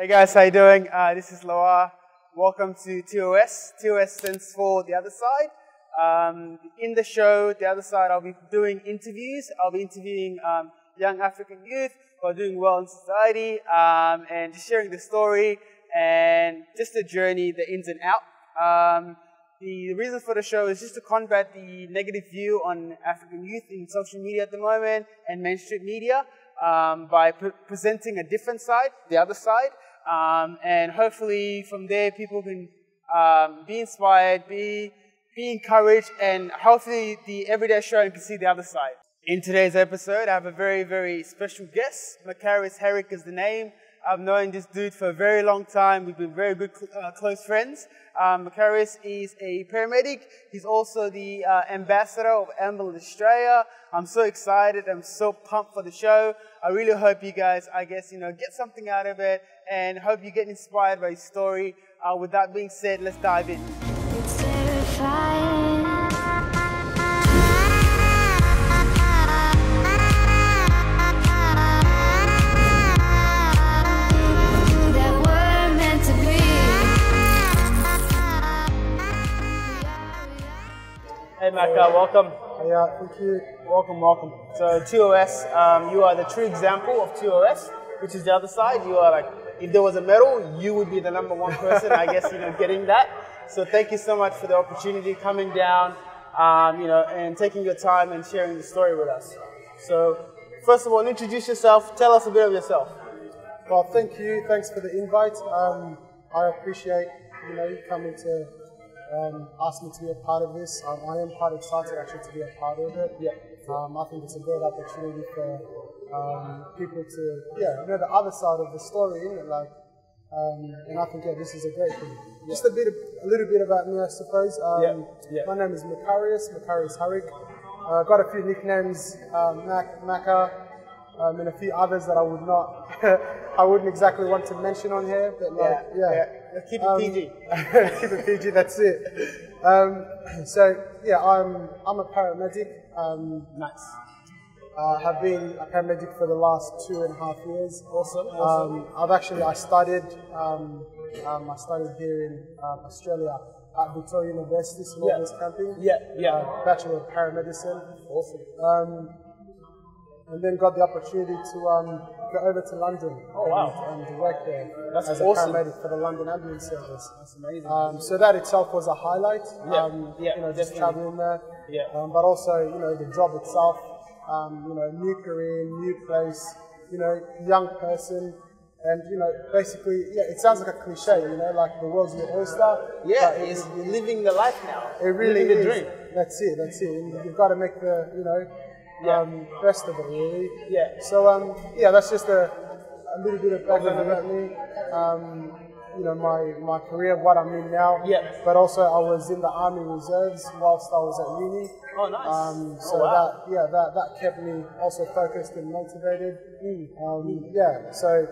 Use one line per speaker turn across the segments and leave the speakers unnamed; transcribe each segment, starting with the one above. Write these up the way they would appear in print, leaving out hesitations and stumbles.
Hey guys, how you doing? This is Loar. Welcome to TOS. TOS stands for The Other Side. In the show, The Other Side, I'll be doing interviews. I'll be interviewing young African youth who are doing well in society and just sharing the story and just the journey, the ins and out. The reason for the show is just to combat the negative view on African youth in social media at the moment and mainstream media by presenting a different side, the other side. And hopefully from there people can be inspired, be encouraged, and hopefully the everyday show can see the other side. In today's episode, I have a very, very special guest. Makarius Harik is the name. I've known this dude for a very long time. We've been very good, close friends. Makarius is a paramedic. He's also the ambassador of Ambulance Australia. I'm so excited. I'm so pumped for the show. I really hope you guys, get something out of it and hope you get inspired by his story. With that being said, let's dive in.
It's terrifying.
Hey Maka, welcome.
Yeah, thank you.
Welcome. So TOS, you are the true example of TOS, which is the other side. You are like, if there was a medal, you would be the #1 person, I guess, getting that. So thank you so much for the opportunity, coming down, and taking your time and sharing the story with us. So first of all, introduce yourself. Tell us a bit of yourself.
Well, thank you. Thanks for the invite. I appreciate, you coming to ask me to be a part of this. I am quite excited actually to be a part of it.
Yeah.
I think it's a great opportunity for people to, know the other side of the story, and I think this is a great thing.
Yeah.
Just a little bit about me, I suppose. My name is Makarius Harik. I've got a few nicknames, Maka, and a few others that I would not, I wouldn't exactly want to mention on here, but
keep it PG.
Keep it PG, that's it. I'm a paramedic.
Nice.
Have been a paramedic for the last 2.5 years.
Awesome.
I studied here in Australia at Victoria University, Smallville camping. Bachelor of Paramedicine.
Awesome.
And then got the opportunity to go over to London and work there as a paramedic for the London Ambulance Service.
That's amazing.
So that itself was a highlight, just
definitely.
traveling there. But also, the job itself, new career, new place, young person. And, basically, it sounds like a cliche, like the world's your oyster.
Yeah, you're living the life now.
It really
living
is.
the dream.
That's it. And you've got to make the, best of it, really.
Yeah.
So, that's just a little bit of background about me. My career, what I'm in now.
Yeah.
But also, I was in the Army Reserves whilst I was at uni.
Oh, nice.
That kept me also focused and motivated. So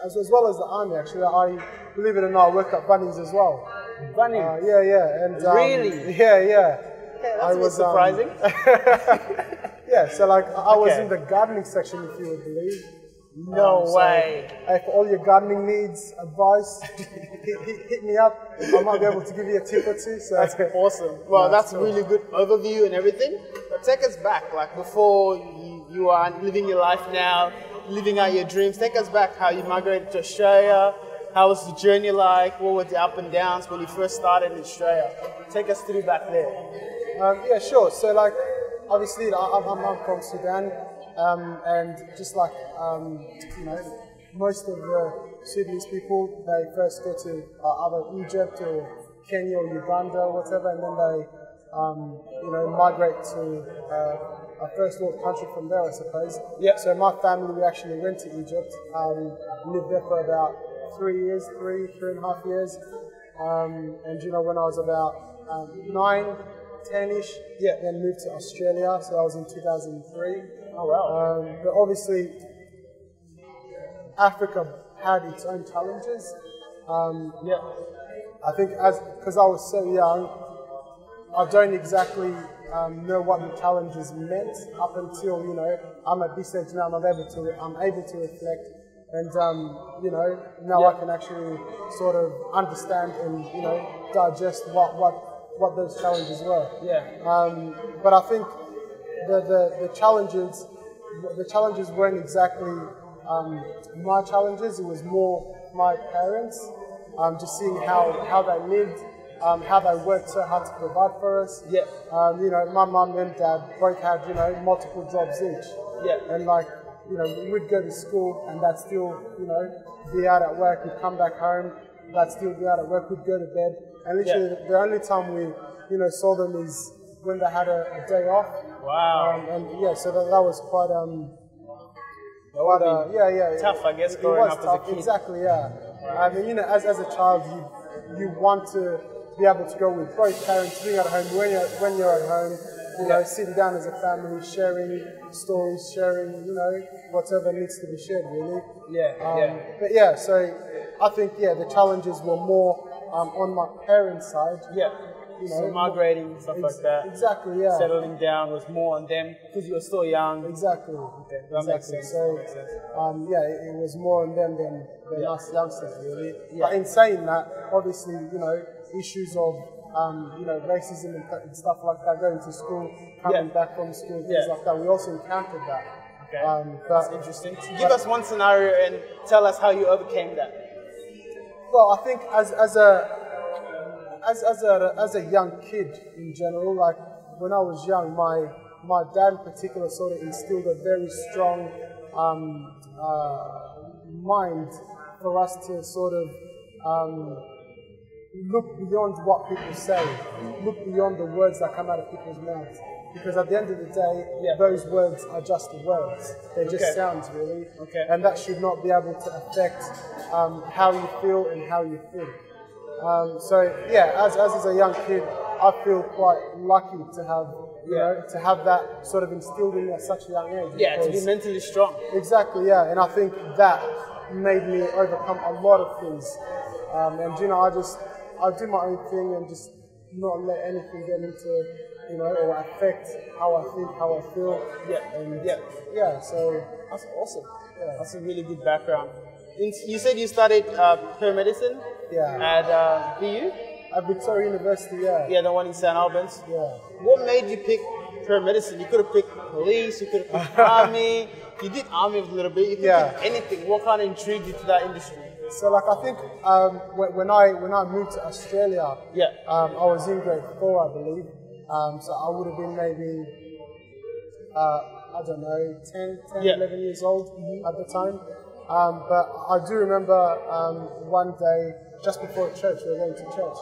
as well as the Army, actually, I, believe it or not, I worked at Bunnings as well.
Bunnings?
And
really?
Yeah.
Okay, that's surprising.
So I was in the gardening section, if you would believe.
No way.
For all your gardening needs, advice, hit me up. I might be able to give you a tip or two. So.
That's awesome. Well, that's cool. Really good overview and everything. But take us back, like before you are living your life now, living out your dreams. Take us back how you migrated to Australia. How was the journey like? What were the up and downs when you first started in Australia? Take us through back there.
Sure. So obviously I'm from Sudan. And just like, most of the Sudanese people, they first go to either Egypt or Kenya or Uganda or whatever, and then they, migrate to a first world country from there, I suppose.
Yeah.
So my family, we actually went to Egypt, lived there for about 3.5 years. And, when I was about 9, 10-ish, then moved to Australia, so that was in 2003.
Oh, wow.
But obviously, Africa had its own challenges. I think because I was so young, I don't exactly know what the challenges meant up until, I'm at this stage now, I'm able to reflect And you know, now I can actually sort of understand and, you know, digest what those challenges were. But I think the challenges weren't exactly my challenges. It was more my parents, just seeing how they lived, how they worked so hard to provide for us. You know, my mum and dad both had, you know, multiple jobs each. And like, you know, we'd go to school and they'd still, you know, be out at work. We'd come back home, they'd still be out at work. We'd go to bed, and literally the only time we, you know, saw them is when they had a day off. And yeah, so that was quite
tough, I guess, growing up as a kid.
Exactly, yeah. I mean, you know, as a child, you want to be able to go with both parents, being at home when you're at home, you know, sitting down as a family, sharing stories, sharing, you know, whatever needs to be shared, really. But yeah, so I think, the challenges were more on my parents' side. You know,
so migrating, stuff like that.
Exactly, yeah.
Settling down was more on them because you were still young.
Exactly.
Okay, that makes sense.
So, it was more on them than us youngsters, really. But in saying that, obviously, you know, issues of you know, racism and stuff like that, going to school, coming back from school, things like that. We also encountered that.
Okay, that's interesting. Give us one scenario and tell us how you overcame that.
Well, I think as a young kid in general, like when I was young, my dad in particular sort of instilled a very strong mind for us to sort of look beyond what people say, look beyond the words that come out of people's mouths. Because at the end of the day, those words are just words. They're just sounds, really. And that should not be able to affect how you feel and how you think. So yeah, as a young kid, I feel quite lucky to have, you know, to have that sort of instilled in me at such a young age.
Yeah, to be mentally strong.
Exactly, yeah. And I think that made me overcome a lot of things. And you know, I do my own thing and just not let anything get into, you know, or affect how I think, how I feel. So
that's awesome. That's a really good background. You said you studied paramedicine at VU?
At Victoria University,
Yeah, the one in St. Albans.
Yeah.
What made you pick paramedicine? You could have picked police, you could have picked army. You did army a little bit. You could pick anything. What kind of intrigued you to that industry?
So, like, I think when I moved to Australia, I was in grade 4, I believe. So I would have been maybe, I don't know, 10 11 years old at the time. But I do remember one day, just before church, we were going to church.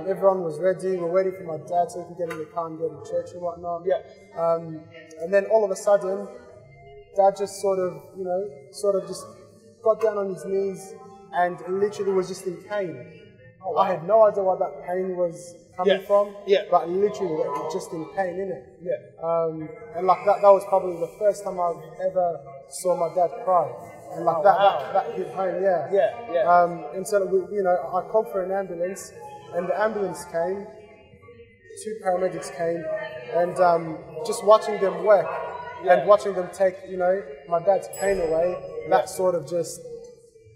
Everyone was ready. We were waiting for my dad so we could get in the car and go to church and whatnot. And then all of a sudden, Dad just sort of just got down on his knees and literally was just in pain. Oh, wow. I had no idea where that pain was coming from, but literally just in pain, innit? And like that was probably the first time I've ever saw my dad cry. And like that hit home, and so I called for an ambulance, and the ambulance came. 2 paramedics came, and just watching them work and watching them take, my dad's pain away. That sort of just,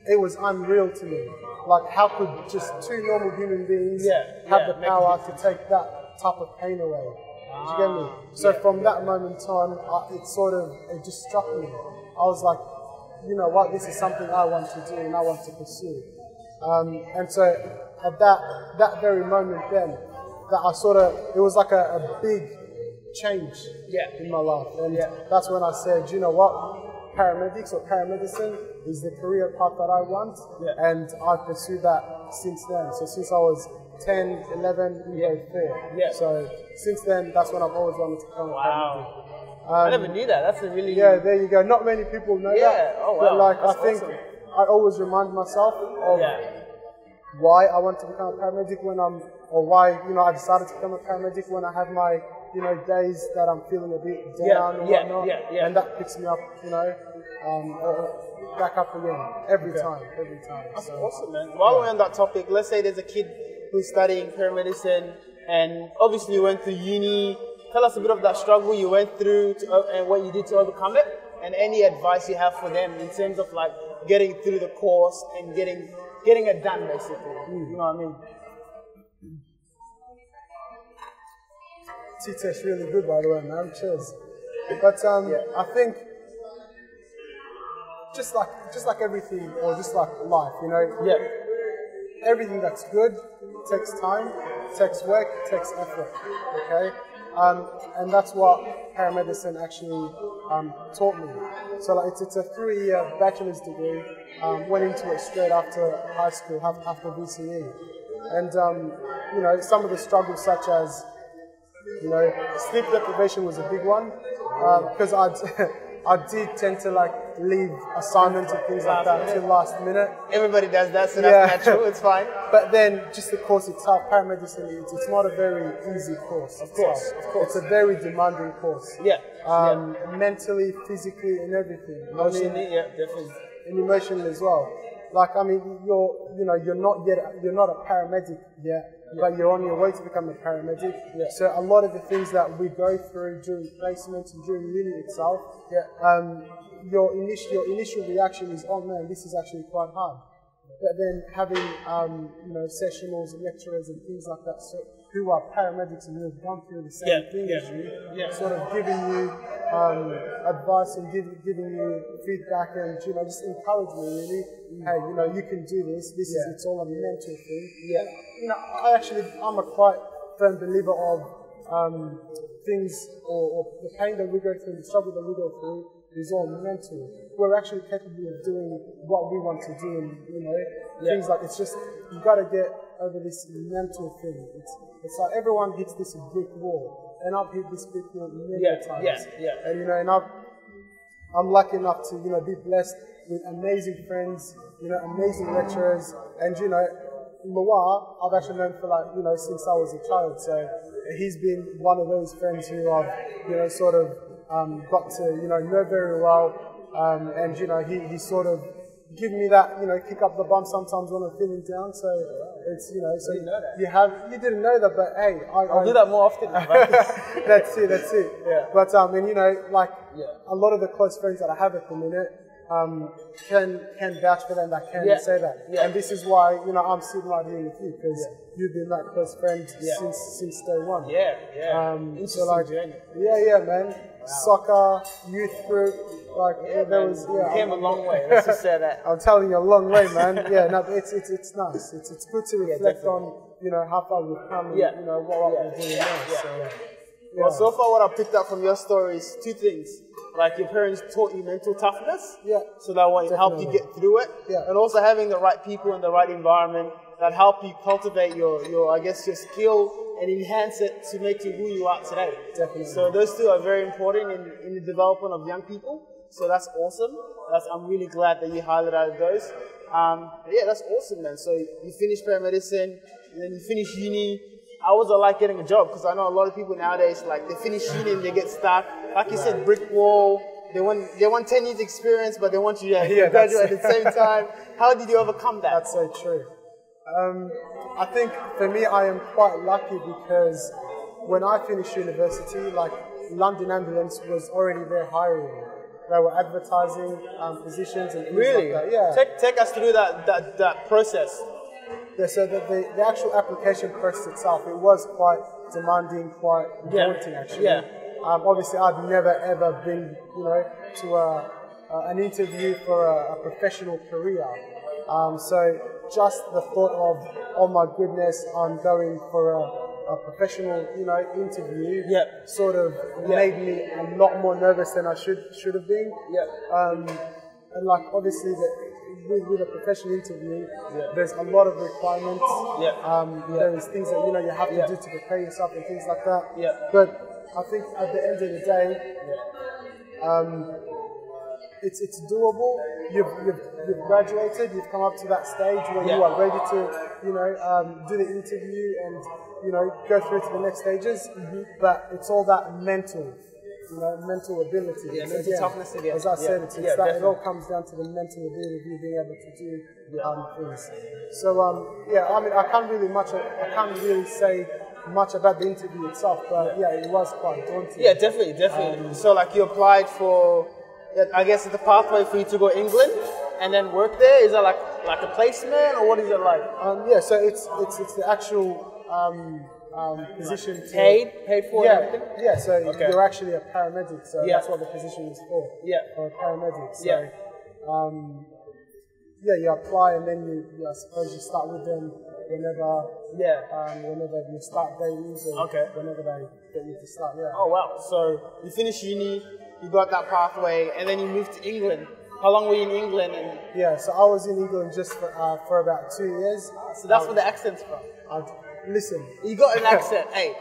it was unreal to me. Like, how could just 2 normal human beings have the power to take that type of pain away? Do you get me? So from that moment on, it just struck me. I was like, you know what, this is something I want to do and I want to pursue. And so at that very moment then, it was like a big change in my life. And that's when I said, you know what, paramedics or paramedicine is the career path that I want. And I've pursued that since then. So since I was 10, 11, in grade 4. So since then, that's when I've always wanted to become a paramedic.
I never knew that. That's a really...
Yeah, there you go. Not many people know that.
Oh, wow.
But like,
that's
I think
awesome.
I always remind myself of why I want to become a paramedic or why, I decided to become a paramedic when I have my, days that I'm feeling a bit down and whatnot. And that picks me up, back up again every time.
That's awesome, man. While we're on that topic, let's say there's a kid who's studying paramedicine and obviously you went to uni. Tell us a bit of that struggle you went through and what you did to overcome it, and any advice you have for them in terms of like getting through the course and getting it done, basically. You know what I mean?
Tea tastes really good, by the way, man. Cheers. But I think just like everything, or just like life, you know, everything that's good takes time, takes work, takes effort. Okay, and that's what paramedicine actually taught me. So like it's a 3-year bachelor's degree. Went into it straight after high school, after VCE, and you know, some of the struggles such as, you know, sleep deprivation was a big one, because I did tend to like leave assignments and things like that till last minute.
Everybody does that, so that's natural. It's fine.
But then just the course itself, paramedicine, it's not a very easy course.
Of course.
It's a very demanding course. Mentally, physically, and everything.
Emotionally, definitely.
And emotionally as well. Like, I mean, you're not a paramedic yet, but you're on your way to become a paramedic. So a lot of the things that we go through during placement and during uni itself, your initial reaction is, oh man, this is actually quite hard. But then having you know, sessionals and lecturers and things like that, so who are paramedics and who have gone through the same thing as you, sort of giving you advice and giving you feedback and, you know, just encouragement really. Hey, you know, you can do this. It's all a mental thing. You know, I'm a quite firm believer of things or the pain that we go through, the struggle that we go through is all mental. We're actually capable of doing what we want to do, and, you know, things like, it's just, you got to get over this mental thing. It's like everyone hits this brick wall, and I've hit this brick wall many times. And, you know, and I'm lucky enough to, you know, be blessed with amazing friends, you know, amazing lecturers, and, you know, Loar, I've actually known for, like, you know, since I was a child, so he's been one of those friends who I've, you know, sort of got to, you know very well, and, you know, he sort of give me that, you know, kick up the bum sometimes when I'm feeling down. So it's, you know, so you didn't know that, but hey,
I'll do that more often.
That's it. But and, you know, like a lot of the close friends that I have at the minute can vouch for them, that can say that. And this is why, you know, I'm sitting right here with you, because you've been that close friend since day one. So like, journey. Man. Soccer, youth group, like there was.
You came a long way. Let's just say that.
I'm telling you, a long way, man. No, it's nice. It's good to reflect on, you know, how far we've come and, you know, what we're doing now.
Well, so far what I picked up from your story is 2 things. Like, your parents taught you mental toughness, so that will help you get through it, and also having the right people in the right environment that help you cultivate your I guess your skill and enhance it to make you who you are today.
Definitely.
So those 2 are very important in the development of young people. So that's awesome. I'm really glad that you highlighted those. That's awesome, man. So you finish paramedicine, and then you finish uni. How was it like getting a job? Because I know a lot of people nowadays, like, they finish uni and they get stuck. Like you said, brick wall. They want 10 years experience, but they want you to graduate at the same time. How did you overcome that?
That's so true. I think for me, I am quite lucky, because when I finished university, like, London Ambulance was already there hiring. They were advertising positions and things like that.
Take us through that process.
So the actual application process itself, it was quite demanding, quite daunting actually. Obviously, I've never ever been, you know, to an interview for a professional career. So just the thought of, oh my goodness, I'm going for a professional, you know, interview, sort of made me a lot more nervous than I should have been. And like, obviously with a professional interview, there's a lot of requirements. There's things that, you know, you have to do to prepare yourself and things like that. But I think at the end of the day, it's doable. You've graduated. You've come up to that stage where you are ready to, you know, do the interview and, you know, go through to the next stages. But it's all that mental. You know, mental ability.
Mental toughness again.
As I said, it's that it all comes down to the mental ability of you being able to do things. So I mean, I can't really say much about the interview itself, but it was quite daunting.
Definitely. So like, you applied for, I guess, the pathway for you to go to England, and then work there? Is it like a placement, or what is it like?
Yeah, so it's the actual position.
Paid for?
Yeah,
and everything?
yeah. So you're actually a paramedic, so that's what the position is for.
Yeah.
For a paramedic. So, yeah, you apply and then you I suppose you start with them whenever. Whenever you start dailies or whenever they get you to start. Yeah.
Oh wow! So you finished uni, you got that pathway, and then you moved to England. How long were you in England? And
yeah, so I was in England just for about 2 years.
So that's where the accent's from.
Listen,
you got an accent. Hey,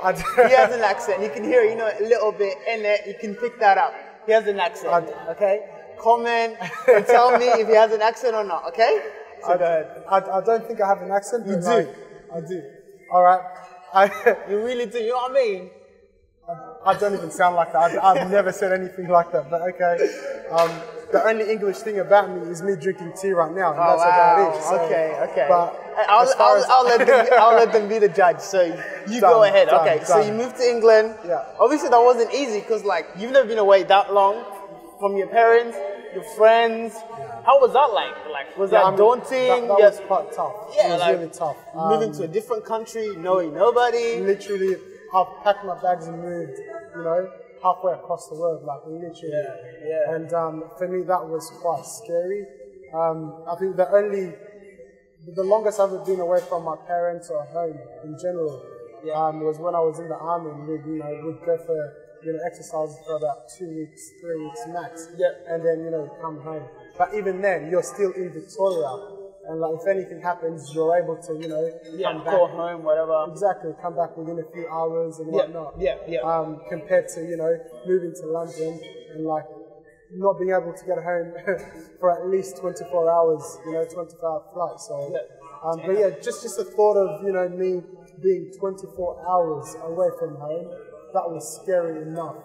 he has an accent. You can hear it, a little bit in it. You can pick that up. He has an accent. Okay. Comment and tell me if he has an accent or not. Okay. So go ahead.
I don't think I have an accent.
You do.
I do. All right.
You really do. You know what I mean?
I don't even sound like that. I've never said anything like that. But okay. The only English thing about me is me drinking tea right now. And that's about it. So,
okay.
But
I'll let them be the judge. So you go ahead. So you moved to England.
Yeah.
Obviously that wasn't easy because you've never been away that long from your parents, your friends. How was that like? Was that daunting?
That was quite tough.
Yeah,
it was really tough.
Moving to a different country, knowing nobody.
Literally, I've packed my bags and moved, halfway across the world, literally.
Yeah.
And for me, that was quite scary. I think the longest I've ever been away from my parents or home in general was when I was in the army. And we'd go for exercises for about 2 weeks, 3 weeks max.
Yeah.
And then come home. But even then, you're still in Victoria, and if anything happens, you're able to come back.
Call home, whatever.
Exactly, come back within a few hours and whatnot.
Yeah.
Compared to moving to London and not being able to get home for at least 24 hours, 24-hour flight. So, but yeah, just the thought of me being 24 hours away from home, that was scary enough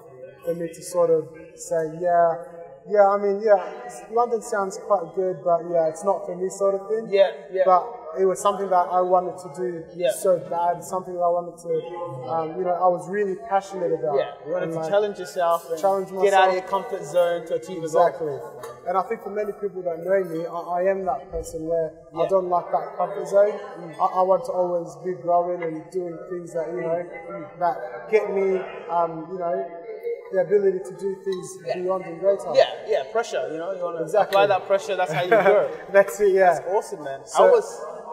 for me to sort of say, London sounds quite good, but it's not for me sort of thing.
Yeah.
But it was something that I wanted to do so bad, something that I wanted to, I was really passionate about.
Yeah, you wanted to challenge yourself and
challenge myself.
Get out of your comfort zone to achieve a goal.
Exactly. And I think for many people that know me, I am that person where I don't like that comfort zone. I want to always be growing and doing things that, that get me, the ability to do things beyond and greater.
Yeah, pressure, you want to apply that pressure, that's how you grow.
That's it, yeah.
That's awesome, man.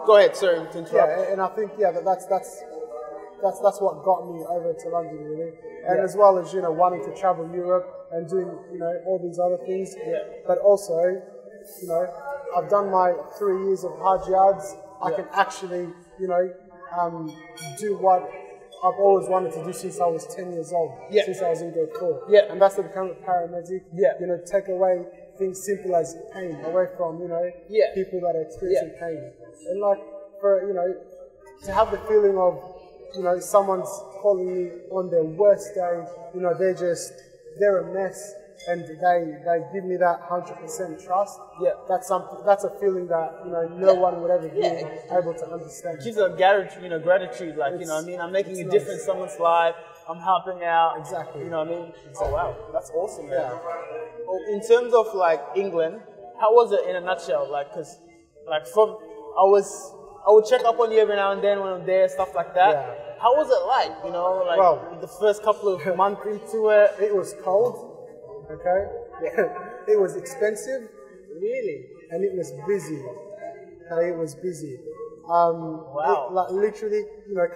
Go ahead, sorry to interrupt.
Yeah, and I think, that's what got me over to London, really. And as well as, wanting to travel Europe and doing, all these other things. Yeah. But also, I've done my 3 years of hard yards. I can actually, do what I've always wanted to do since I was 10 years old, since I was in grade 4. Yeah. And that's to become a paramedic, take away things simple as pain away from, people that are experiencing pain. And to have the feeling of, someone's calling me on their worst day, they're a mess, and they give me that 100% trust. Yeah. That's a feeling that, no one would ever be able to understand.
It gives a gratitude, I'm making a difference in someone's life, I'm helping out.
Exactly.
You know what I mean? Oh wow, that's awesome, man.
Yeah.
Well, in terms of England, how was it in a nutshell? I would check up on you every now and then when I'm there, stuff like that. Yeah. How was it like? Well, the first couple of months into it?
It was cold, okay? Yeah. It was expensive.
Really?
And it was busy. Okay, it was busy.
Wow.
Literally,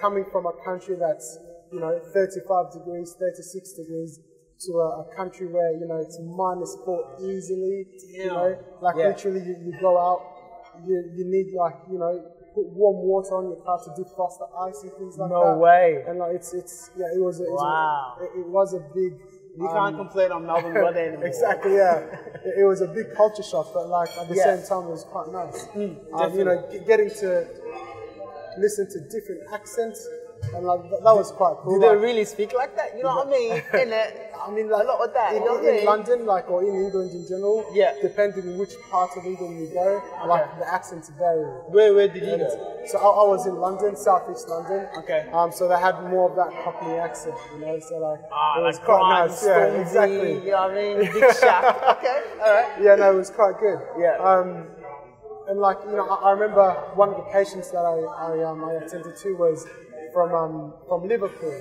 coming from a country that's, 35 degrees, 36 degrees, to a country where, it's -4 easily, literally you go out, you need put warm water on your car to defrost the ice and things like that.
No way.
And it was a big.
You can't complain on Melbourne weather anymore.
Exactly, yeah. It was a big culture shock, but at the same time, it was quite nice. Getting to listen to different accents. And that was quite cool.
Do they really speak like that? You know what I mean? A lot of that.
In London, or in England in general, depending on which part of England you go, the accents vary.
Where did you go?
So I was in London, southeast London. Okay. So they had more of that Cockney accent, So it was quite nice.
Stormzy,
yeah, exactly.
You know what I mean? Big Shack. Okay. All right.
Yeah, no, it was quite good.
Yeah.
And like, you know, I remember one of the patients that I attended to was from Liverpool,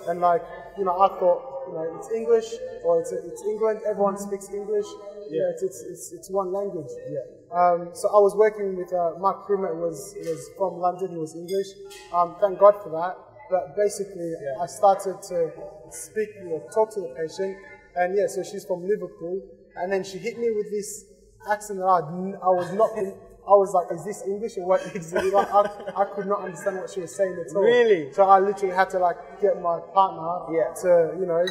and like, you know, I thought, you know, it's English, or it's England. Everyone speaks English. Yeah, it's one language. Yeah. So I was working with my crewmate was from London. He was English. Thank God for that. But basically, I started to speak or talk to the patient, and yeah, so she's from Liverpool, and then she hit me with this accent that I was not. I was like, is this English or what? Like, I could not understand what she was saying at all.
Really?
So I literally had to like get my partner to, you know,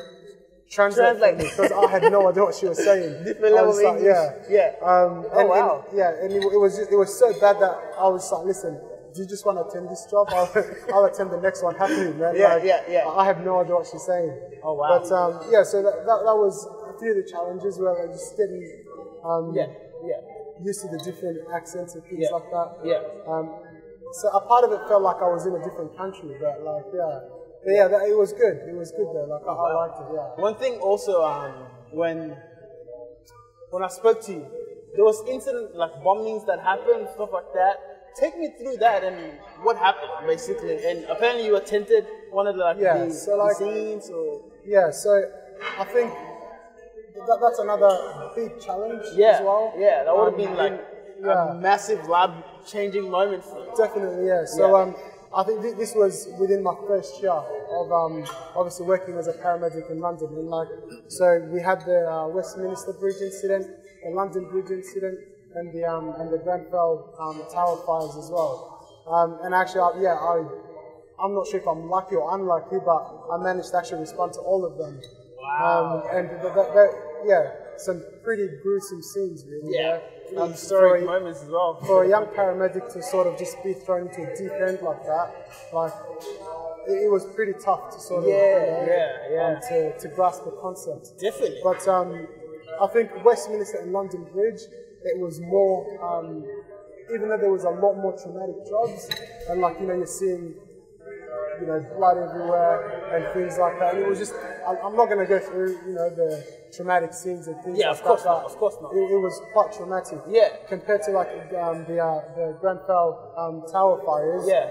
translate for me, because I had no idea what she was saying.
Different level of English.
Yeah.
Wow.
And it was so bad that I was like, listen, do you just want to attend this job? I'll attend the next one happily, man. I have no idea what she's saying.
Oh, wow.
But yeah, so that was a few of the challenges where I just getting used to the different accents and things like that. Yeah. So a part of it felt like I was in a different country, but like, it was good. It was good though. Like I liked it. Yeah.
One thing also, when I spoke to you, there was incident like bombings that happened, stuff like that. Take me through that and what happened basically. And apparently you attended one of the the scenes. Or
so I think that's another big challenge as well.
Yeah, that would have been like a massive lab-changing moment for you.
Definitely, yeah. So I think this was within my first year of obviously working as a paramedic in London. And like, so we had the Westminster Bridge incident, the London Bridge incident, and the Grenfell Tower fires as well. And actually, I'm not sure if I'm lucky or unlucky, but I managed to actually respond to all of them.
Wow.
And some pretty gruesome scenes, really.
Yeah. Historic moments as well.
For a young paramedic to sort of just be thrown into a deep end like that, like it was pretty tough to sort of to grasp the concept.
Definitely.
But I think Westminster and London Bridge, it was more, even though there was a lot more traumatic jobs, and like, you know, you're seeing, you know, blood everywhere and things like that. And it was just, I'm not going to go through, you know, the traumatic scenes and things like that.
Of course not.
It was quite traumatic.
Yeah.
Compared to like the Grenfell Tower fires.
Yeah.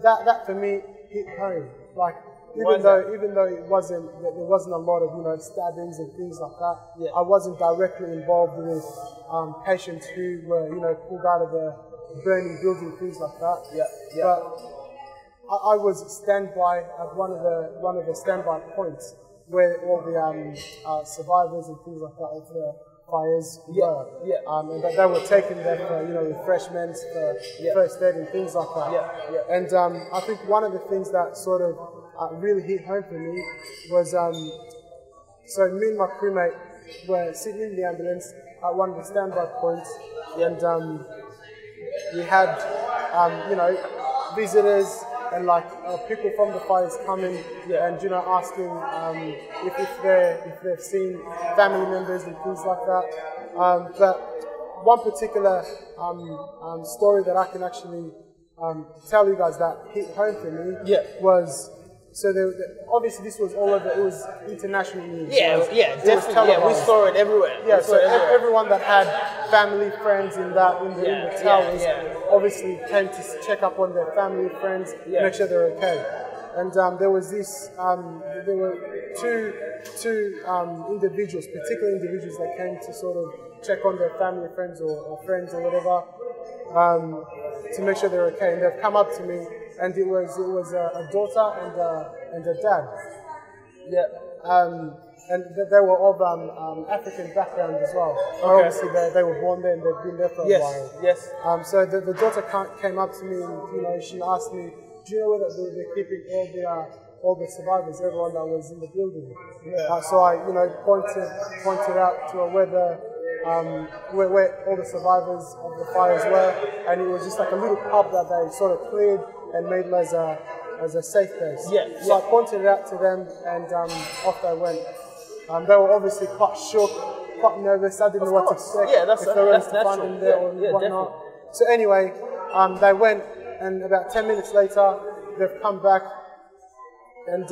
That for me hit home. Like, even though there wasn't a lot of, you know, stabbings and things like that, I wasn't directly involved with patients who were, you know, pulled out of the burning building, things like that. But I was standby at one of the standby points where all the survivors and things like that of the fires were. And they were taken there for, you know, refreshments, for first aid and things like that. And I think one of the things that sort of really hit home for me was, so me and my crewmate were sitting in the ambulance at one of the standby points, and we had, you know, visitors and like people from the fires coming and, you know, asking if they've seen family members and things like that. But one particular story that I can actually tell you guys that hit home for me was, so obviously this was all over, it was international news.
Definitely. Yeah, we saw it everywhere.
Yeah, so everyone that had family, friends in the towers obviously came to check up on their family, friends, make sure they're okay. And there was this, there were two individuals, particular individuals that came to sort of check on their family, friends or friends or whatever, to make sure they're okay. And they've come up to me, and it was a daughter and a dad. And they were of African background as well. Obviously, they were born there and they've been there for a while. So the daughter came up to me and, you know, she asked me, do you know whether they're keeping all the survivors, everyone that was in the building? So I, you know, pointed out to her where all the survivors of the fires were, and it was just like a little pub that they sort of cleared and made as a safe place. So I pointed it out to them, and off they went. They were obviously quite shook, quite nervous. I didn't know what to expect. If they were to find them there or whatnot. So anyway, they went, and about 10 minutes later, they've come back, and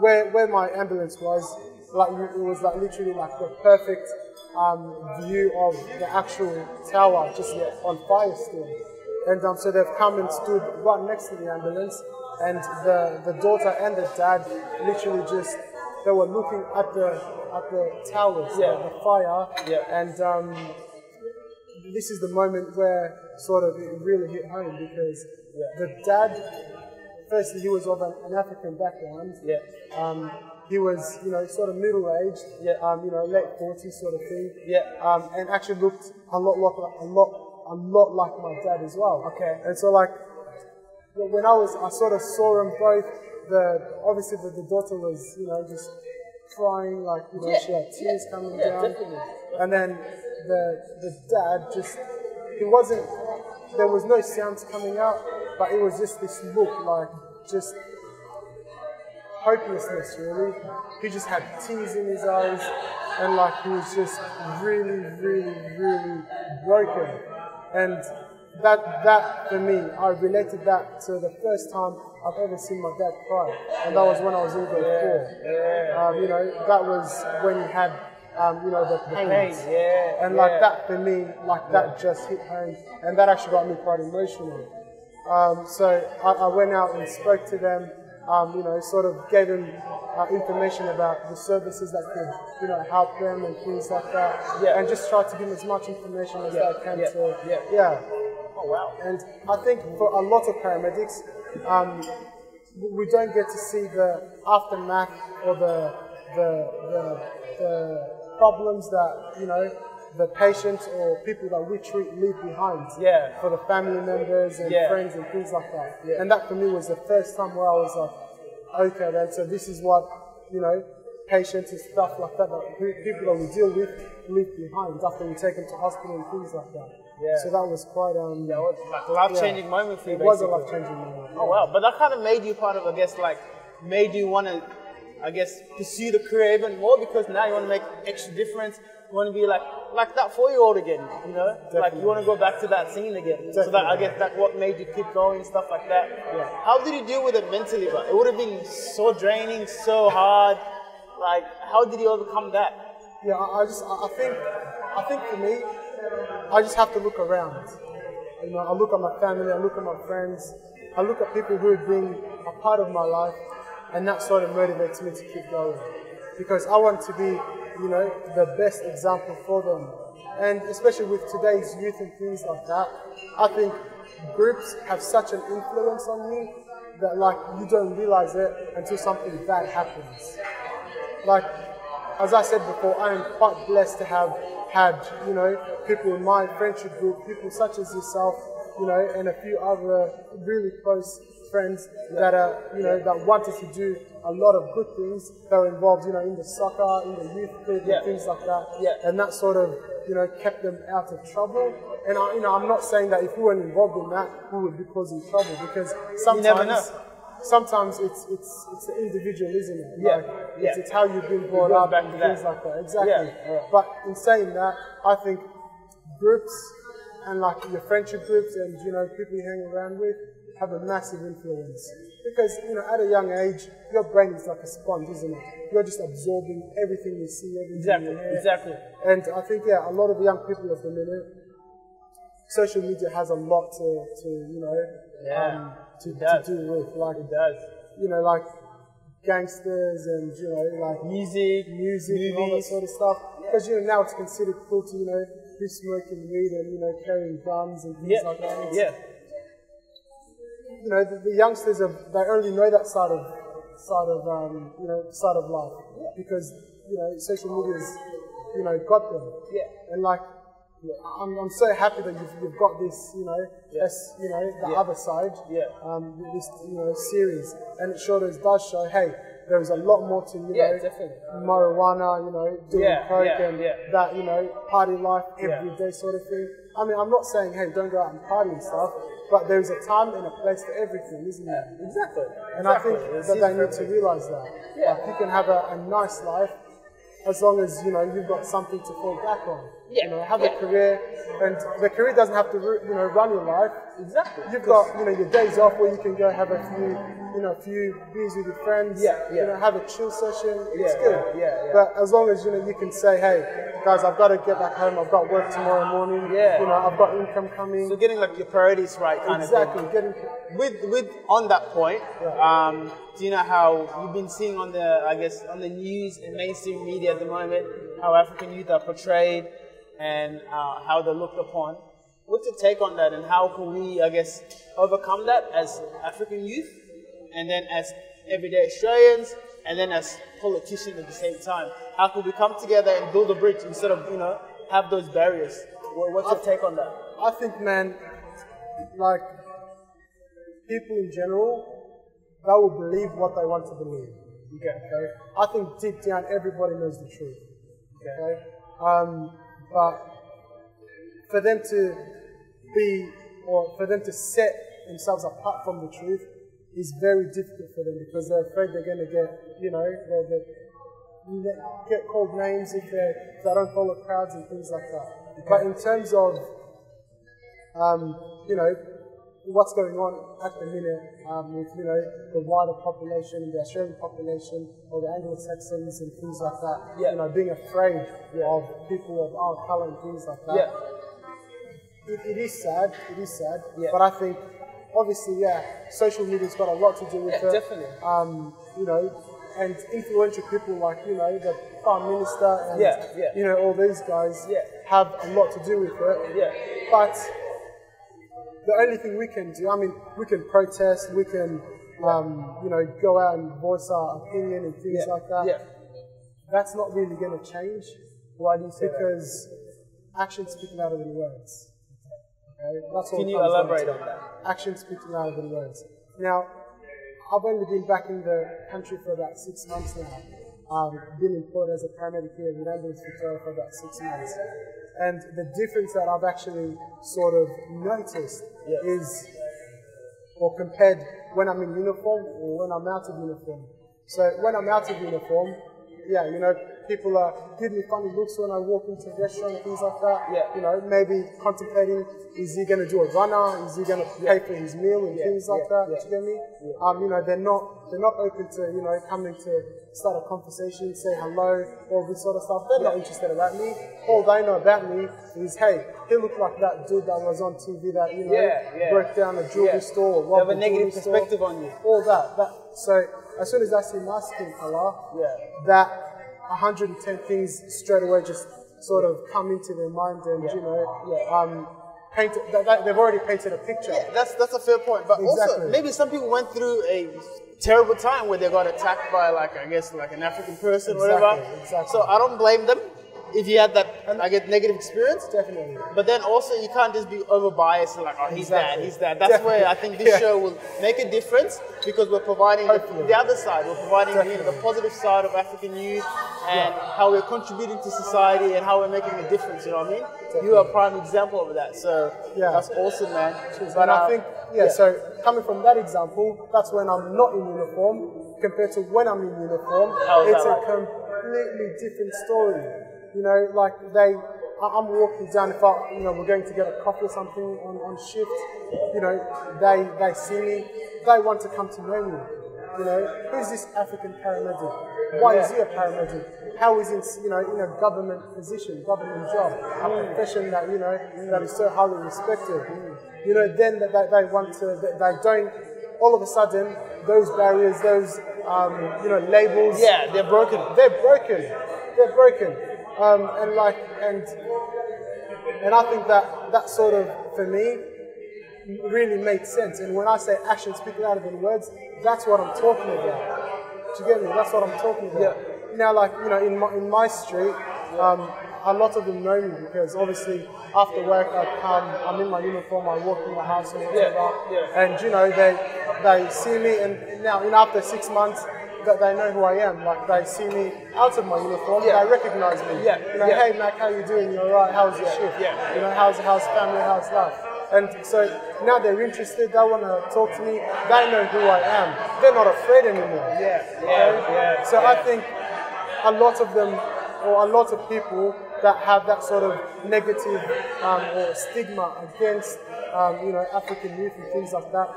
where my ambulance was, like, it was like literally like the perfect view of the actual tower just on fire still. And so they've come and stood right next to the ambulance, and the daughter and the dad literally just, they were looking at the towers, the fire, and this is the moment where sort of it really hit home, because the dad, firstly, he was of an African background. He was, sort of middle-aged, late 40s sort of thing, and actually looked a lot like my dad as well. Okay. And so like, when I sort of saw them both, obviously the daughter was, just crying, like, she had tears coming down. Definitely. And then the dad just, there was no sounds coming out, but it was just this look like just hopelessness, really. He just had tears in his eyes, and like he was just really, really, really broken. And that for me, I related that to the first time I've ever seen my dad cry, and that was when I was in grade 4. That was when he had, the pain. And like that for me, like that just hit home, and that actually got me quite emotional. So I went out and spoke to them, sort of gave them information about the services that could, help them and things like that. And just tried to give them as much information as I can Oh, wow. And I think for a lot of paramedics, we don't get to see the aftermath or the problems that, the patients or people that we treat leave behind for the family members and friends and things like that. And that for me was the first time where I was like, okay, then, so this is what, patients and stuff like that, people that we deal with leave behind after we take them to hospital and things like that. So that was quite... that was like a life-changing moment for you, basically. It was a life-changing moment.
Oh, wow. But that kind of made you part of, I guess, like, made you want to, I guess, pursue the career even more, because now you want to make extra difference. You want to be like that 4-year-old again, Definitely. Like you want to go back to that scene again. Definitely. So that, I guess, that's what made you keep going, stuff like that. How did you deal with it mentally, bro? It would have been so draining, so hard. Like, how did you overcome that?
I think for me, I just have to look around. I look at my family, I look at my friends, I look at people who have been a part of my life, and that sort of motivates me to keep going. Because I want to be, the best example for them. And especially with today's youth and things like that, I think groups have such an influence on you that, like, you don't realize it until something bad happens. Like, as I said before, I am quite blessed to have had, people in my friendship group, people such as yourself, and a few other really close friends that are, that wanted to do a lot of good things that were involved, in the soccer, in the youth club, and things like that. And that sort of, kept them out of trouble. And I'm not saying that if we weren't involved in that, we would be causing trouble, because sometimes it's the individual, isn't it? It's how you've been brought up and things like that. Exactly. But in saying that, I think groups and like your friendship groups and people you hang around with have a massive influence. Because at a young age, your brain is like a sponge, isn't it? You're just absorbing everything you see, everything you hear. Exactly. And I think a lot of the young people at the minute, social media has a lot to do with. Like, it does. Like gangsters and like music, and all that sort of stuff. Because now it's considered cool to be smoking weed and carrying guns and things like that. The youngsters they only know that side of life because social media's got them. And like, I'm so happy that you've got this, the other side, this series, and it does show, hey, there is a lot more to, marijuana, doing coke and that, party life, everyday sort of thing. I mean, I'm not saying, hey, don't go out and party and stuff, but there's a time and a place for everything, isn't there? Exactly. And I think that they need to realize that. Like, you can have a nice life as long as, you've got something to fall back on. Have a career, and the career doesn't have to, run your life. Exactly. You've got, your days off where you can go have a few a few beers with your friends,
Yeah.
have a chill session, it's
Yeah,
good.
yeah.
But as long as, you can say, hey, guys, I've got to get back home, I've got work tomorrow morning, I've got income coming.
So getting like your priorities right kind of thing.
Exactly.
With on that point, do you know how you've been seeing on the news and mainstream media at the moment, how African youth are portrayed and how they're looked upon? What's your take on that, and how can we, overcome that as African youth, and then as everyday Australians, and then as politicians at the same time? How can we come together and build a bridge instead of, have those barriers? What's your take on that?
I think, man, like, people in general, they will believe what they want to believe. Okay? I think deep down, everybody knows the truth. Okay? But for them to for them to set themselves apart from the truth is very difficult for them, because they're afraid they're going to get, they get called names if they don't follow crowds and things like that. Okay. But in terms of, what's going on at the minute with, the wider population, the Australian population, or the Anglo-Saxons and things like that, being afraid of people of our colour and things like that. It is sad, but I think, obviously, social media's got a lot to do with it.
Definitely.
And influential people like, the Prime Minister and, all these guys have a lot to do with it. But the only thing we can do, we can protest, we can, go out and voice our opinion and things like that. That's not really going to change. Why do you say Because actions speak louder than words. Okay? That's
Can you elaborate on that?
Actions speak louder than words. Now, I've only been back in the country for about 6 months now. Been employed as a paramedic here in Ambulance Victoria for about 6 months. And the difference that I've actually sort of noticed is, or compared when I'm in uniform or when I'm out of uniform. So when I'm out of uniform, people are giving me funny looks when I walk into a restaurant and things like that. Maybe contemplating, is he going to do a runner? Is he going to pay for his meal and things like that? Do you get me? They're not open to, coming to start a conversation, say hello, all this sort of stuff. They're not interested about me. All they know about me is, hey, he looked like that dude that was on TV that, broke down a jewelry store.
They have a negative perspective on you.
All that. So as soon as I see my skin color, that 110 things straight away just sort of come into their mind and, they've already painted a picture.
Yeah, that's a fair point. But also, maybe some people went through a terrible time where they got attacked by, an African person or whatever.
Exactly.
So I don't blame them if you had that, negative experience.
Definitely.
But then also, you can't just be over-biased and he's that. That's where I think this show will make a difference, because we're providing the other side. We're providing the positive side of African youth and how we're contributing to society and how we're making a difference, you know what I mean? Definitely. You are a prime example of that. So that's awesome, man.
But I think, so coming from that example, that's when I'm not in uniform compared to when I'm in uniform. It's a completely different story. I'm walking down, if we're going to get a coffee or something on shift, they see me, they want to come to know me. Who's this African paramedic? Why is he a paramedic? How is he, in a government position, government job, a profession that, that is so highly respected? Then they want to, they don't, all of a sudden, those barriers, those, labels.
Yeah, they're broken.
They're broken. And I think that sort of, for me, really made sense. And when I say actions speak louder than words, that's what I'm talking about. Do you get me? That's what I'm talking about. Now, in my street, a lot of them know me because obviously after work I come, I'm in my uniform, I walk in the house or whatever, and they see me, and now after 6 months, that they know who I am. They see me out of my uniform, they recognize me. Hey Mac, how you doing? You alright? How's your shift? How's family? How's life? And so now they're interested. They want to talk to me. They know who I am. They're not afraid anymore. So I think a lot of them, or a lot of people that have that sort of negative or stigma against African youth and things like that,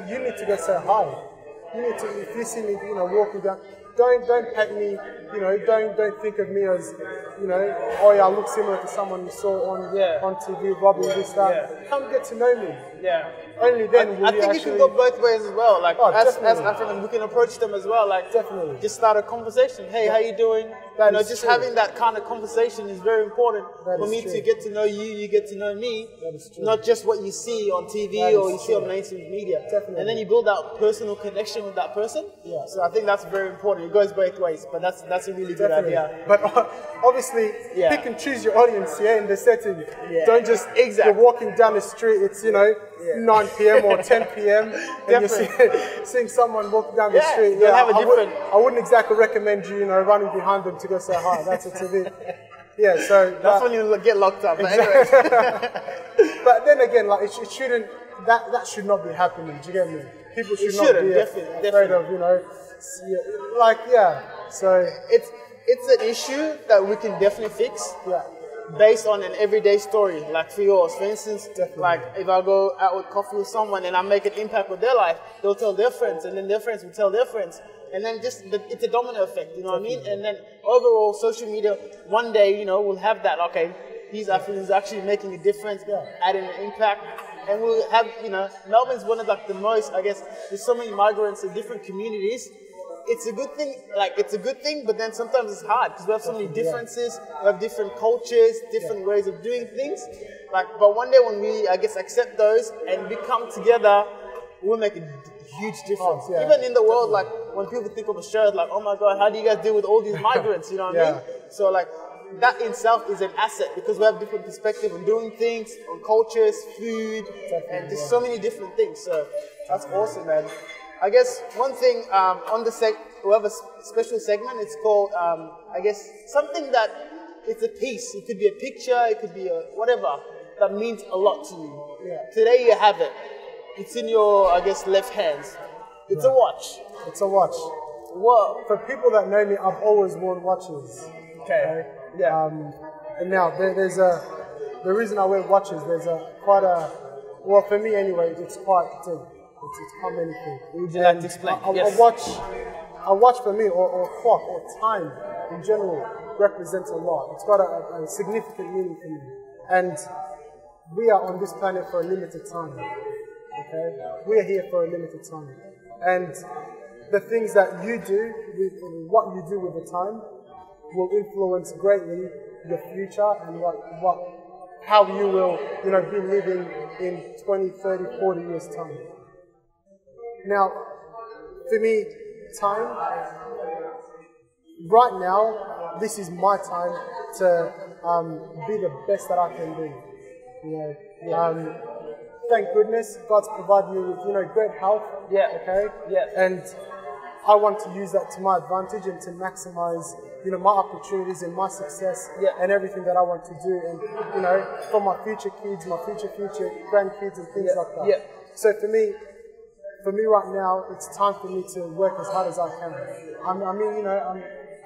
you need to go say hi. you need to, if you see me, you know, walking down, don't paint me, you know, don't think of me as, you know, oh yeah, I look similar to someone you saw on TV, robbing this, that.
Yeah.
Come get to know me.
Yeah.
Only then will
I think
actually...
you can go both ways as well. Like, as
definitely.
Africans, we can approach them as well. Like,
Definitely.
just start a conversation. Hey, how you doing?
That
you know,
is
just
true.
having that kind of conversation is very important
That
for
is
me
true.
to get to know you, you get to know me.
That is true.
Not just what you see on TV
That
or
is
you see on
true.
mainstream media.
Definitely.
And then you build that personal connection with that person.
Yeah.
So I think that's very important. It goes both ways, but that's a really good
Definitely.
idea.
But obviously,
Yeah.
pick and choose your audience here in the setting.
Yeah.
Don't just,
Exactly.
you're walking down the street, it's, you know, 9 p.m. or 10 p.m. and you're seeing someone walk down the
Yeah,
street.
you'll have a
I wouldn't exactly recommend you, you know, running behind them to go say hi. That's a bit, yeah, so.
That's when you get locked up. But anyway.
But then again, like, it shouldn't, that should not be happening, do you get me? People should not
shouldn't,
be
definitely.
afraid of, you know, like, yeah, so.
It's an issue that we can definitely fix.
Yeah.
Based on an everyday story, like for yours. For instance,
Definitely.
like if I go out with coffee with someone and I make an impact with their life, they'll tell their friends, and then their friends will tell their friends. And then it's a domino effect, you know what I mean? And then overall, social media, one day, you know, we'll have that, okay, these Africans actually making a difference, adding an impact. And we'll have, you know, Melbourne's one of like the most, I guess, there's so many migrants in different communities. It's a good thing, but then sometimes it's hard because we have so many differences, we have different cultures, different ways of doing things. Like, but one day when we, I guess, accept those and we come together, we'll make a huge difference. Even in the world, like when people think of Australia, like, oh my God, how do you guys deal with all these migrants? You know what I mean? So like, that in itself is an asset because we have different perspective on doing things, on cultures, food, and just so many different things. So that's awesome, man. I guess one thing on the we have a special segment. It's called, I guess, something that it's a piece. It could be a picture. It could be a whatever that means a lot to you. Yeah. Today you have it. It's in your, I guess, left hands. It's a watch.
It's a watch.
Whoa.
For people that know me, I've always worn watches.
Okay. Yeah.
And now the reason I wear watches. Well, for me anyway, it's quite deep. It's quite many things.
Would you like to explain?
A watch for me, or clock, or time in general, represents a lot. It's got a significant meaning for me. And we are on this planet for a limited time. Okay? We are here for a limited time. And the things that you do, what you do with the time, will influence greatly your future and how you will, you know, be living in 20, 30, 40 years' time. Now, for me, time, right now, this is my time to be the best that I can be. You know, thank goodness God's provided me with, you know, great health.
Yeah.
Okay. Yeah. And I want to use that to my advantage and to maximize, you know, my opportunities and my success and everything that I want to do, and you know, for my future kids, my future grandkids, and things like that. Yeah. So for me right now, it's time for me to work as hard as I can. I mean, you know,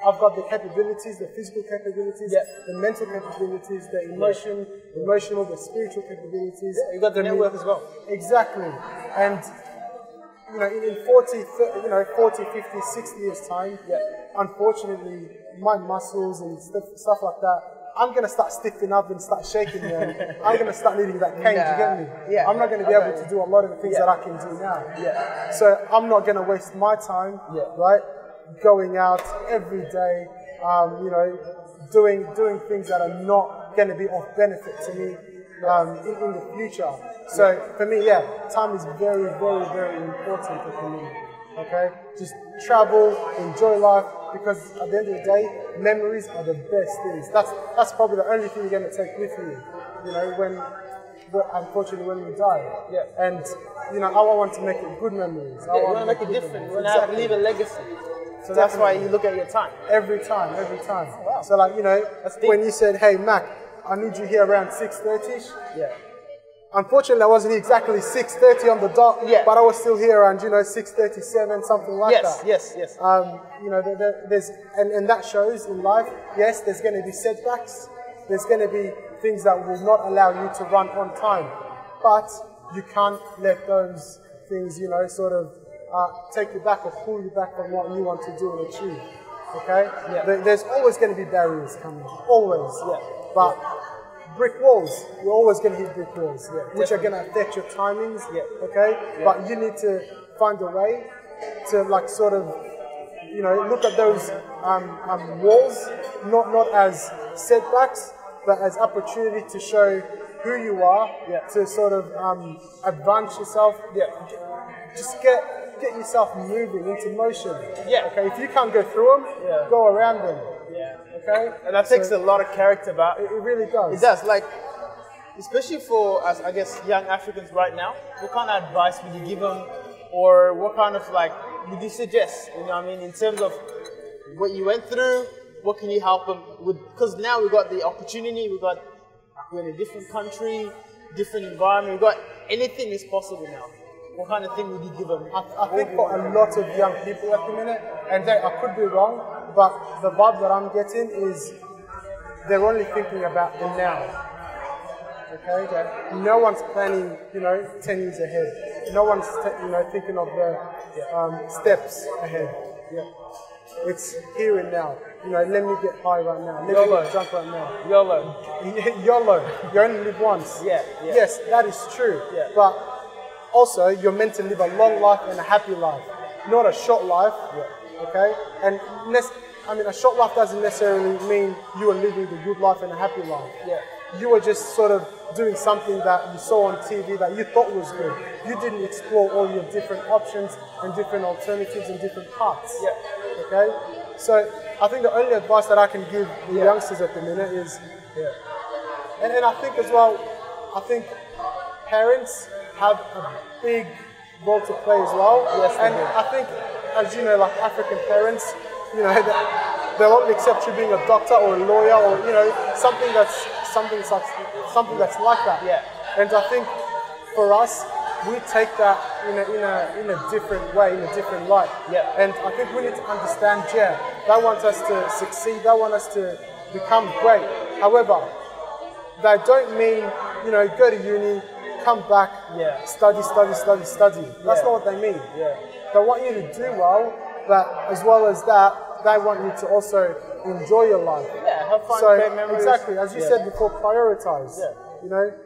I've got the capabilities, the physical capabilities, the mental capabilities, the emotional, the spiritual capabilities.
Yeah, you got the network as well.
Exactly. And you know, in 40, 50, 60 years time, unfortunately, my muscles and stuff like that, I'm going to start stiffing up and start shaking, man. I'm going to start needing that cane, you get me? Yeah. I'm not going to be able to do a lot of the things that I can do now. Yeah. So I'm not going to waste my time, right, going out every day, you know, doing things that are not going to be of benefit to me in the future. So for me, time is very, very, very important for me. Okay? Just travel, enjoy life, because at the end of the day, memories are the best things. That's probably the only thing you're going to take with you, you know, unfortunately when we die. Yeah. And, you know, I want to make it good memories.
You want to make a difference. You want to leave a legacy. So that's why you look at your time. Every time.
Oh, wow. So like, you know, when you said, hey, Mac, I need you here around 6:30ish. Yeah. Unfortunately, I wasn't exactly 6:30 on the dot, but I was still here around, you know, 6:37, something like that. Yes. You know, there's and that shows in life. Yes, there's going to be setbacks. There's going to be things that will not allow you to run on time, but you can't let those things, you know, sort of take you back or pull you back from what you want to do and achieve. Okay? Yeah. There's always going to be barriers coming. Always. Yeah. But brick walls, you're always going to hit brick walls, which are going to affect your timings. Yeah. Okay? Yeah. But you need to find a way to like sort of, you know, look at those walls not as setbacks, but as opportunity to show who you are, to sort of advance yourself. Yeah. Just get yourself moving into motion. Yeah. Okay. If you can't go through them, go around them. Yeah. Okay.
And that takes a lot of character, but
it really does.
It does. Like, especially for us, I guess, young Africans right now. What kind of advice would you give them, or what kind of like would you suggest? You know what I mean, in terms of what you went through. What can you help them with? Because now we've got the opportunity. We're in a different country, different environment. We've got anything is possible now. What kind of thing would you give them?
I think for a lot of young people at the minute, and I could be wrong, but the vibe that I'm getting is they're only thinking about the now. Okay? No one's planning, 10 years ahead. No one's, thinking of the steps ahead. Yeah. It's here and now. Let me get high right now. Let me get drunk right now.
YOLO.
YOLO. You only live once.
Yeah.
Yes, that is true. Yeah. But also, you're meant to live a long life and a happy life, not a short life. Yeah. Okay? And a short life doesn't necessarily mean you are living the good life and a happy life. Yeah. You were just sort of doing something that you saw on TV that you thought was good. You didn't explore all your different options and different alternatives and different paths. Yeah. Okay? So I think the only advice that I can give the youngsters at the minute is, and I think as well, I think parents have a big role to play as well. Yes, and I think, as you know, like African parents, they'll only accept you being a doctor or a lawyer or something that's like that. Yeah. And I think for us, we take that in a different way, in a different light. Yeah. And I think we need to understand, they want us to succeed, they want us to become great. However, they don't mean, go to uni, come back, study. That's not what they mean. Yeah. They want you to do well, but as well as that, they want you to also enjoy your life.
Yeah, have fun, create memories.
Exactly, as you said before, prioritize. Yeah.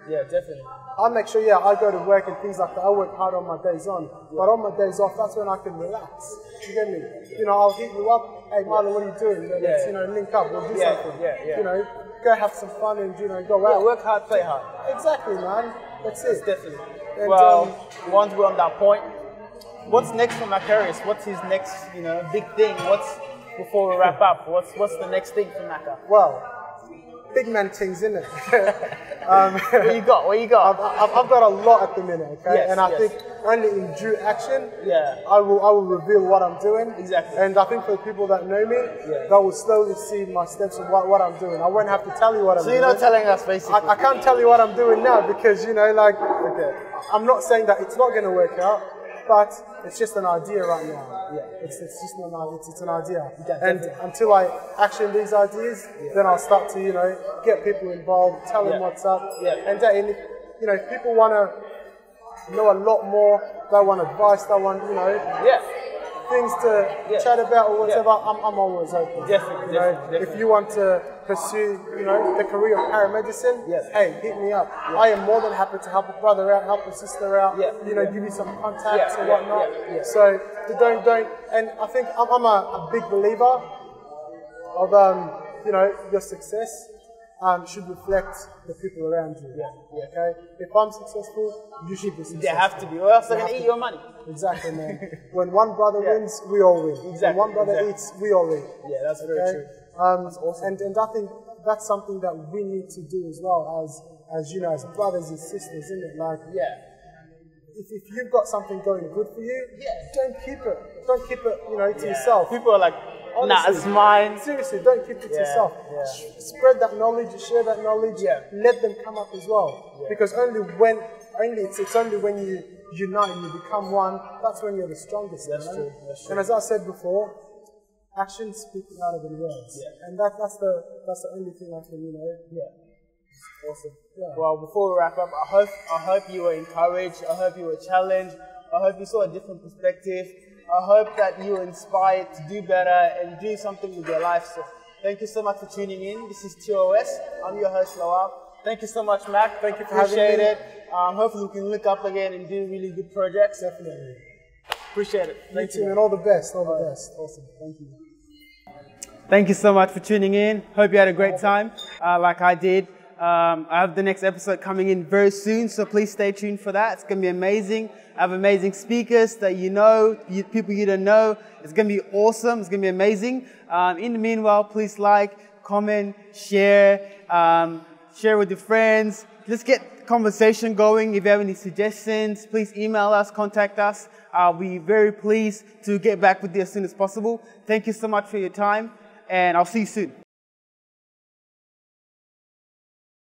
Yeah, definitely.
I make sure, I go to work and things like that. I work hard on my days on. But on my days off, that's when I can relax. You get me? I'll hit you up. Hey, Marlon, what are you doing? Let's, link up. We'll do something. Yeah. Go have some fun and, go out.
Yeah, work hard, play hard.
Exactly, man. That's it.
Definitely. And, once we're on that point, what's next for Makarius? What's his next, big thing? Before we wrap up, what's the next thing for Maka?
Well, big man things, isn't it?
What you got?
I've got a lot at the minute, okay? Yes, and I think only in due action, I will reveal what I'm doing.
Exactly.
And I think for the people that know me, they will slowly see my steps of what I'm doing. I won't have to tell you what I'm doing.
So you're not telling us, basically?
I can't tell you what I'm doing now because, I'm not saying that it's not going to work out, but it's just an idea right now. Yeah. It's just an idea. And until I action these ideas, then I'll start to, get people involved, tell them what's up. Yeah. And if people want to know a lot more, they want advice, they want, things to chat about or whatever, I'm always open.
Definitely,
If you want to pursue, the career of paramedicine, hey, hit me up. I am more than happy to help a brother out, help a sister out, give you some contacts and whatnot. So don't, and I think I'm a big believer of, your success should reflect the people around you. Okay? If I'm successful, you should be successful.
They have to be, or else they're going to eat your money.
Exactly, man. When one brother wins, we all win. Exactly. When one brother eats, we all eat.
Yeah, that's very true.
That's awesome. And I think that's something that we need to do as well as as brothers and sisters, isn't it? Like, if you've got something going good for you, don't keep it. Don't keep it, to yourself.
People are like, nah, it's mine.
Seriously, don't keep it to yourself. Spread that knowledge, share that knowledge. Let them come up as well. Because it's only when you unite and you become one, that's when you're the strongest. That's true. And as I said before, actions speak louder than words. And that's the only thing I can, Awesome.
Well, before we wrap up, I hope you were encouraged. I hope you were challenged. I I hope you saw a different perspective. I hope that you were inspired to do better and do something with your life. So thank you so much for tuning in. This is TOS. I'm your host, Loar. Thank you so much, Mac.
Thank you for having me.
Appreciate it. Hopefully we can link up again and do really good projects.
Definitely.
Appreciate it.
Thank you, and all the best. All the best. Awesome. Thank you.
Thank you so much for tuning in. Hope you had a great time, like I did. I have the next episode coming in very soon, so please stay tuned for that. It's going to be amazing. I have amazing speakers that you know, people you don't know. It's going to be awesome. It's going to be amazing. In the meanwhile, please like, comment, share, share with your friends. Let's get conversation going. If you have any suggestions, please email us, contact us. I'll be very pleased to get back with you as soon as possible. Thank you so much for your time, and I'll see you soon.